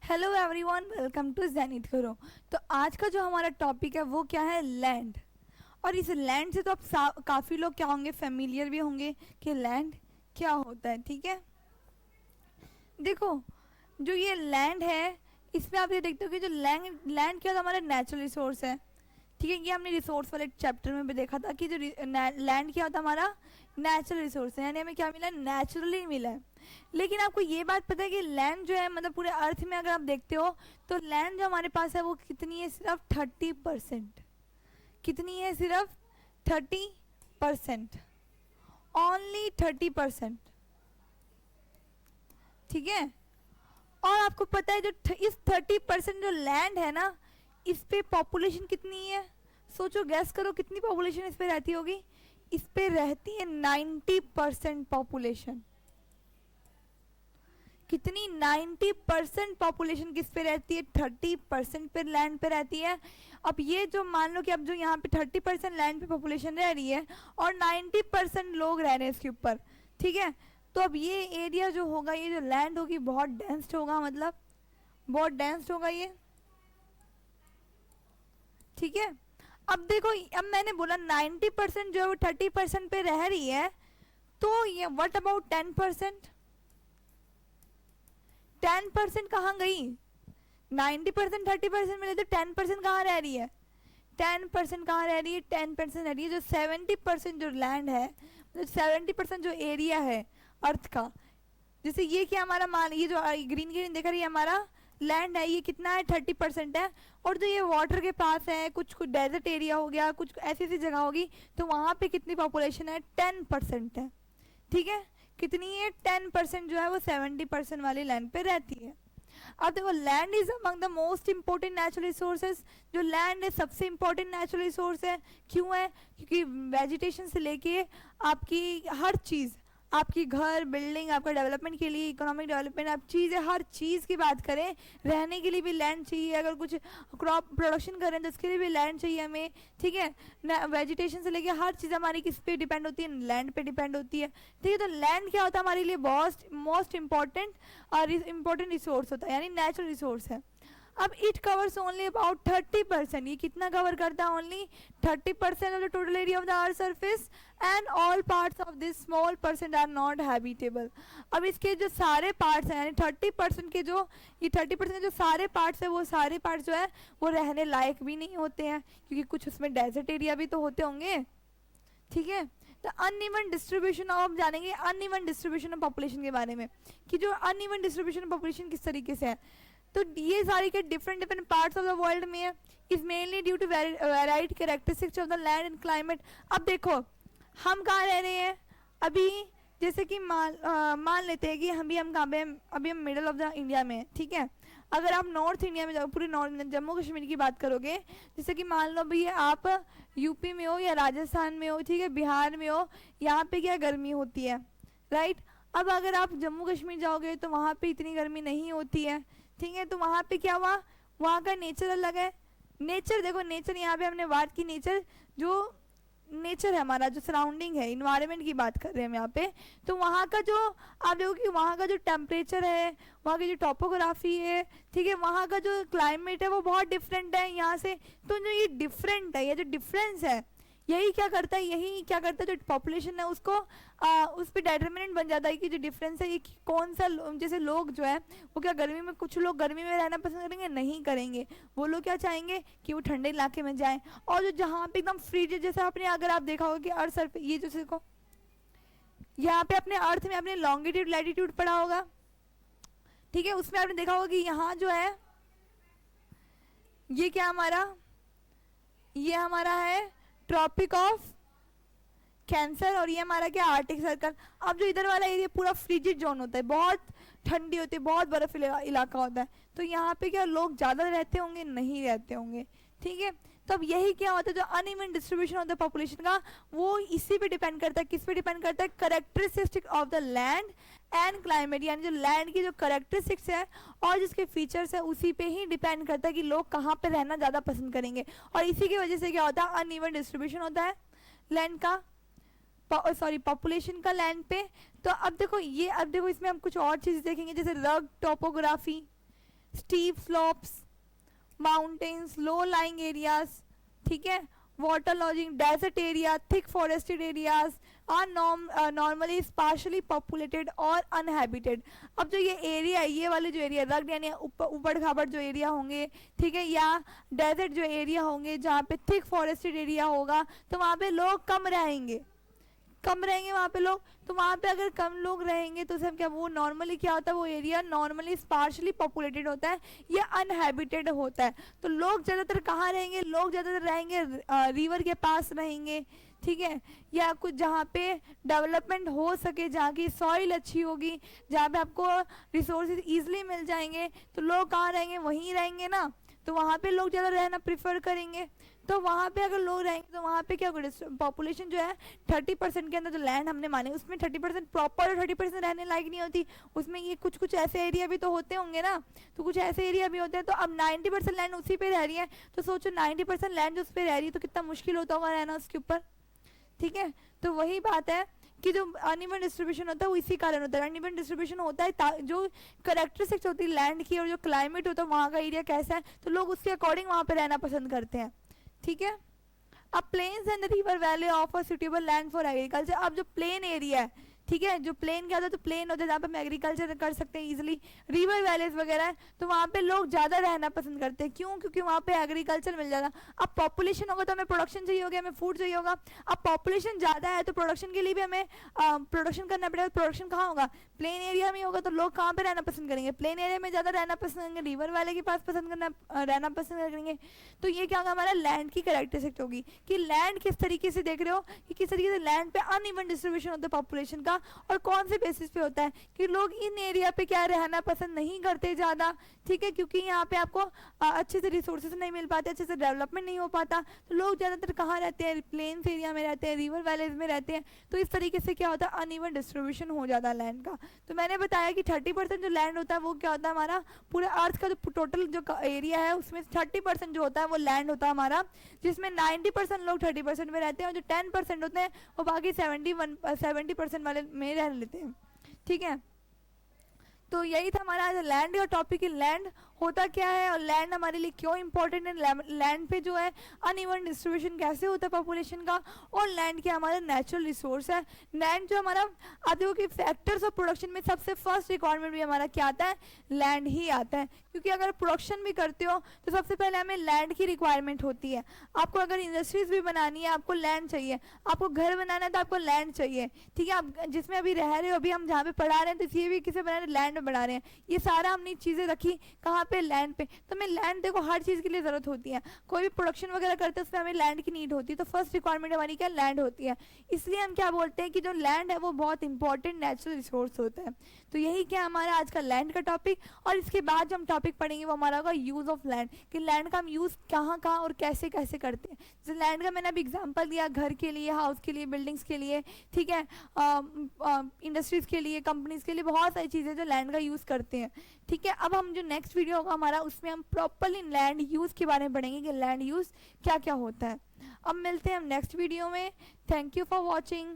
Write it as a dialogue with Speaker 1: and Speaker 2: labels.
Speaker 1: Hello everyone, welcome to zenith करो। तो आज का जो हमारा टॉपिक है वो क्या है, लैंड। और इस लैंड से तो आप काफ़ी लोग क्या होंगे, फेमिलियर भी होंगे कि लैंड क्या होता है। ठीक है, देखो जो ये लैंड है इसमें आप ये देखते हो कि जो लैंड लैंड क्या होता है, हमारा नेचुरल रिसोर्स है। ठीक है, ये हमने रिसोर्स वाले चैप्टर में भी देखा था कि जो लैंड क्या होता है, हमारा नेचुरल रिसोर्स है, यानी हमें क्या मिला, नेचुरली मिला है। लेकिन आपको ये बात पता है कि लैंड जो है, मतलब पूरे अर्थ में अगर आप देखते हो तो लैंड जो हमारे पास है वो कितनी है, सिर्फ 30%। कितनी है, सिर्फ 30%, ओनली 30%। ठीक है, और आपको पता है जो इस 30% जो लैंड है ना, इस पे पॉपुलेशन कितनी है, सोचो, गैस करो कितनी पॉपुलेशन इस पे रहती होगी। इस पे रहती है 90% पॉपुलेशन। कितनी, 90% पॉपुलेशन किस पे रहती है, 30% पे लैंड पे रहती है। अब ये जो मान लो कि अब जो यहाँ पे 30% लैंड पे पॉपुलेशन रह रही है और 90% लोग रह रहे हैं इसके ऊपर। ठीक है, तो अब ये एरिया जो होगा, ये जो लैंड होगी बहुत डेंस्ड होगा, मतलब बहुत डेंस्ड होगा ये। ठीक है, अब देखो, अब मैंने बोला 90% जो है वो 30% पे रह रही है, तो ये व्हाट अबाउट 10%? 10% कहाँ गई? 90% 30% मिले तो 10% कहाँ रह रही है? 10% कहाँ रह रही है? 10% रह रही है। जो 70% जो लैंड है, मतलब 70% जो एरिया है अर्थ का, जैसे ये क्या हमारा मान, ये जो ग्रीन ग्रीन देख रही है हमारा लैंड है, ये कितना है, 30% है। और जो ये वाटर के पास है, कुछ कुछ डेजर्ट एरिया हो गया, कुछ ऐसी ऐसी जगह होगी, तो वहाँ पे कितनी पॉपुलेशन है, 10% है। ठीक है, कितनी है, 10% जो है वो 70% वाली लैंड पे रहती है। अब देखो, land is among the most important natural resources. जो लैंड है सबसे इंपॉर्टेंट नेचुरल रिसोर्स है। क्यों है? क्योंकि वेजिटेशन से लेके आपकी हर चीज़, आपकी घर, बिल्डिंग, आपका डेवलपमेंट के लिए, इकोनॉमिक डेवलपमेंट, आप चीज़ें, हर चीज़ की बात करें, रहने के लिए भी लैंड चाहिए। अगर कुछ क्रॉप प्रोडक्शन करें तो उसके लिए भी लैंड चाहिए हमें। ठीक है, वेजिटेशन से लेके हर चीज़ हमारी किस पे डिपेंड होती है, लैंड पे डिपेंड होती है। ठीक है, तो लैंड क्या होता है हमारे लिए, मोस्ट इम्पॉर्टेंट और इम्पॉर्टेंट रिसोर्स होता है, यानी नेचुरल रिसोर्स है। अब इट कवर्स ओनली अबाउट 30%। ये कितना कवर करता है? Only 30% of the total area of the earth surface, and all parts of this small percent are not habitable. अब इसके जो सारे पार्ट्स हैं, यानी 30% के जो, ये 30% जो सारे पार्ट्स हैं, वो सारे पार्ट्स जो है वो रहने लायक भी नहीं होते हैं, क्योंकि कुछ उसमें डेजर्ट एरिया भी तो होते होंगे। ठीक है, तो अनइवन डिस्ट्रीब्यूशन, अब जानेंगे अनइवन डिस्ट्रीब्यूशन ऑफ पॉपुलेशन के बारे में, कि जो अनइवन डिस्ट्रीब्यूशन ऑफ पॉपुलेशन किस तरीके से है। तो ये सारी के different different parts of the world में है, is mainly due to varied characteristics of the land and climate. अब देखो, हम कहाँ रह रहे हैं अभी, जैसे कि मान लेते हैं कि हम कहाँ पे हैं, अभी हम मिडल ऑफ द इंडिया में हैं। ठीक है, अगर आप नॉर्थ इंडिया में जाओ, पूरे नॉर्थ जम्मू कश्मीर की बात करोगे, जैसे कि मान लो भैया आप यूपी में हो या राजस्थान में हो, ठीक है, बिहार में हो, यहाँ पे क्या गर्मी होती है, राइट। अब अगर आप जम्मू कश्मीर जाओगे तो वहाँ पे इतनी गर्मी नहीं होती है। ठीक है, तो वहाँ पे क्या हुआ, वहाँ का नेचर अलग है। नेचर देखो, नेचर यहाँ पे हमने बात की, नेचर जो नेचर है हमारा, जो सराउंडिंग है, इन्वायरमेंट की बात कर रहे हैं हम यहाँ पे, तो वहाँ का जो, आप देखो कि वहाँ का जो टेम्परेचर है, वहाँ की जो टोपोग्राफी है, ठीक है, वहाँ का जो क्लाइमेट है वो बहुत डिफरेंट है यहाँ से। तो जो ये डिफरेंट है, ये जो डिफरेंस है, यही क्या करता है, जो पॉपुलेशन है उसको उस पर डिटर्मिनेंट बन जाता है कि जो डिफरेंस है ये कौन सा, जैसे लोग जो है वो क्या गर्मी में, कुछ लोग गर्मी में रहना पसंद करेंगे, नहीं करेंगे, वो लोग क्या चाहेंगे कि वो ठंडे इलाके में जाएं। और जो जहाँ पे एकदम फ्रीज, जैसे आपने, अगर आप देखा होगा कि अर्थ सरफेस, ये जो देखो यहाँ पे अपने अर्थ में अपने लॉन्गिट्यूड लैटिट्यूड पढ़ा होगा, ठीक है, उसमें आपने देखा होगा कि यहाँ जो है ये क्या हमारा, ये हमारा है ट्रॉपिक ऑफ कैंसर, और ये हमारा क्या, आर्टिक सर्कल। अब जो इधर वाला एरिया पूरा फ्रिजिड जोन होता है, बहुत ठंडी होती है, बहुत बर्फ इलाका होता है, तो यहाँ पे क्या लोग ज़्यादा रहते होंगे, नहीं रहते होंगे। ठीक है, तो अब यही क्या होता है, जो uneven distribution of the population का, वो इसी पे डिपेंड करता है, किस पे डिपेंड करता है, characteristic of the land and climate, यानी जो लैंड की जो करेक्टरिस्टिक्स है और जिसके फीचर्स है, उसी पे ही डिपेंड करता है कि लोग कहाँ पे रहना ज़्यादा पसंद करेंगे। और इसी की वजह से क्या होता है, अनइवन डिस्ट्रीब्यूशन होता है लैंड का, सॉरी पॉपुलेशन का लैंड पे। तो अब देखो ये, अब देखो इसमें हम कुछ और चीज़ देखेंगे, जैसे rugged topography, steep slopes, mountains, low lying areas, ठीक है, water logging, desert area, thick forested areas are normally sparsely populated और अनहैबिटेड। अब जो ये एरिया है, ये वाले जो एरिया रग्ड यानी ऊबड़ खाबड़ जो एरिया होंगे, ठीक है, या डेजर्ट जो एरिया होंगे जहाँ पे थिक फॉरेस्टेड एरिया होगा, तो वहाँ पे लोग कम रहेंगे वहाँ पे लोग। तो वहाँ पे अगर कम लोग रहेंगे तो सब क्या, वो नॉर्मली क्या होता है, वो एरिया नॉर्मली स्पार्शली पॉपुलेटेड होता है या अनहैबिटेड होता है। तो लोग ज़्यादातर कहाँ रहेंगे, लोग ज़्यादातर रहेंगे रिवर के पास रहेंगे, ठीक है, या कुछ जहाँ पे डेवलपमेंट हो सके, जहाँ की सॉइल अच्छी होगी, जहाँ पे आपको रिसोर्सेज ईजिली मिल जाएंगे, तो लोग कहाँ रहेंगे, वहीं रहेंगे ना। तो वहाँ पे लोग ज़्यादा रहना प्रिफर करेंगे। तो वहाँ पे अगर लोग रहेंगे तो वहाँ पे क्या होगा, पॉपुलेशन जो है 30% के अंदर जो लैंड हमने माने उसमें 30% प्रॉपर और 30% रहने लायक नहीं होती, उसमें ये कुछ कुछ ऐसे एरिया भी तो होते होंगे ना, तो कुछ ऐसे एरिया भी होते हैं। तो अब 90% लैंड उसी पे रह रही है, तो सोचो 90% लैंड जो उस पर रह रही है तो कितना मुश्किल होता होगा रहना उसके ऊपर, ठीक है। तो वही बात है कि जो अनइवन डिस्ट्रीब्यूशन होता है वो इसी कारण होता है। अनइवन डिस्ट्रीब्यूशन होता है जो करेक्टरिस्टिक्स होती है लैंड की और जो क्लाइमेट होता है वहाँ का एरिया कैसा है, तो लोग उसके अकॉर्डिंग वहाँ पे रहना पसंद करते हैं, ठीक है। अब plains and river valley offer suitable land for agriculture. अब जो प्लेन एरिया है, ठीक है, जो प्लेन क्या होता है, तो प्लेन होता है जहाँ पे हम एग्रीकल्चर कर सकते हैं इजीली। रिवर वैलीज वगैरह है तो वहाँ पे लोग ज़्यादा रहना पसंद करते हैं, क्यों, क्योंकि वहाँ पे एग्रीकल्चर मिल जाता। अब पॉपुलेशन होगा तो हमें प्रोडक्शन चाहिए होगा, हमें फूड चाहिए होगा। अब पॉपुलेशन ज़्यादा है तो प्रोडक्शन के लिए भी हमें प्रोडक्शन करना पड़ेगा। प्रोडक्शन कहाँ होगा, प्लेन एरिया में होगा, तो लोग कहाँ पे रहना पसंद करेंगे, प्लेन एरिया में ज़्यादा रहना पसंद करेंगे, रिवर वैली के पास रहना पसंद करेंगे। तो ये क्या होगा, हमारा लैंड की कैरेक्टरिस्टिक होगी कि लैंड किस तरीके से देख रहे हो कि किस तरीके से लैंड पे अनइवन डिस्ट्रीब्यूशन होता है पॉपुलेशन का, और कौन से बेसिस पे होता है कि लोग इन एरिया पे क्या रहना पसंद नहीं करते ज़्यादा, ठीक है, क्योंकि यहाँ पे आपको अच्छे से रिसोर्सेज नहीं मिल पाते, अच्छे से डेवलपमेंट नहीं हो पाता। तो लोग ज़्यादातर कहाँ रहते हैं, प्लेन्स एरिया में रहते हैं, रिवर वैलीज में रहते हैं। तो इस तरीके से क्या होता है, अनइवन डिस्ट्रीब्यूशन हो जाता है लैंड का। तो मैंने बताया कि 30% जो लैंड होता है वो क्या होता है, हमारा पूरे अर्थ का जो टोटल जो एरिया है उसमें 30% जो होता है वो लैंड होता है हमारा, जिसमें 90% लोग 30% में रहते हैं और जो 10% होते हैं वो बाकी 70% वाले में रह लेते हैं, ठीक है। तो यही था हमारा आज लैंड का टॉपिक, लैंड होता क्या है और लैंड हमारे लिए क्यों इंपॉर्टेंट है, लैंड पे जो है अनइवन डिस्ट्रीब्यूशन कैसे होता है पॉपुलेशन का, और लैंड क्या हमारा नेचुरल रिसोर्स है। लैंड जो हमारा आप देखो कि फैक्टर्स ऑफ प्रोडक्शन में सबसे फर्स्ट रिक्वायरमेंट भी हमारा क्या आता है, लैंड ही आता है, क्योंकि अगर प्रोडक्शन भी करते हो तो सबसे पहले हमें लैंड की रिक्वायरमेंट होती है। आपको अगर इंडस्ट्रीज भी बनानी है आपको लैंड चाहिए, आपको घर बनाना है तो आपको लैंड चाहिए, ठीक है। आप जिसमें अभी रह रहे हो, अभी हम जहाँ पे पढ़ा रहे हैं तो ये भी किसे बना रहे हैं, लैंड में बना रहे हैं। ये सारा हमने चीज़ें रखी कहाँ पे, लैंड पे। तो हमें लैंड देखो हर चीज़ के लिए ज़रूरत होती है, कोई भी प्रोडक्शन वगैरह करते हैं उसमें हमें लैंड की नीड होती है। तो फर्स्ट रिक्वायरमेंट हमारी क्या, लैंड होती है। इसलिए हम क्या बोलते हैं कि जो लैंड है वो बहुत इंपॉर्टेंट नेचुरल रिसोर्स होता है। तो यही क्या हमारा आज का लैंड का टॉपिक। और इसके बाद जो हम टॉपिक पढ़ेंगे वो हमारा होगा यूज़ ऑफ लैंड, कि लैंड का हम यूज़ कहाँ कहाँ और कैसे कैसे करते हैं। जैसे लैंड का मैंने अभी एग्जांपल दिया, घर के लिए, हाउस के लिए, बिल्डिंग्स के लिए, ठीक है, इंडस्ट्रीज़ के लिए, कंपनीज़ के लिए, बहुत सारी चीज़ें जो लैंड का यूज़ करते हैं, ठीक है। अब हम जो नेक्स्ट वीडियो होगा हमारा उसमें हम प्रॉपरली लैंड यूज़ के बारे में पढ़ेंगे कि लैंड यूज़ क्या क्या होता है। अब मिलते हैं हम नेक्स्ट वीडियो में। Thank you for watching.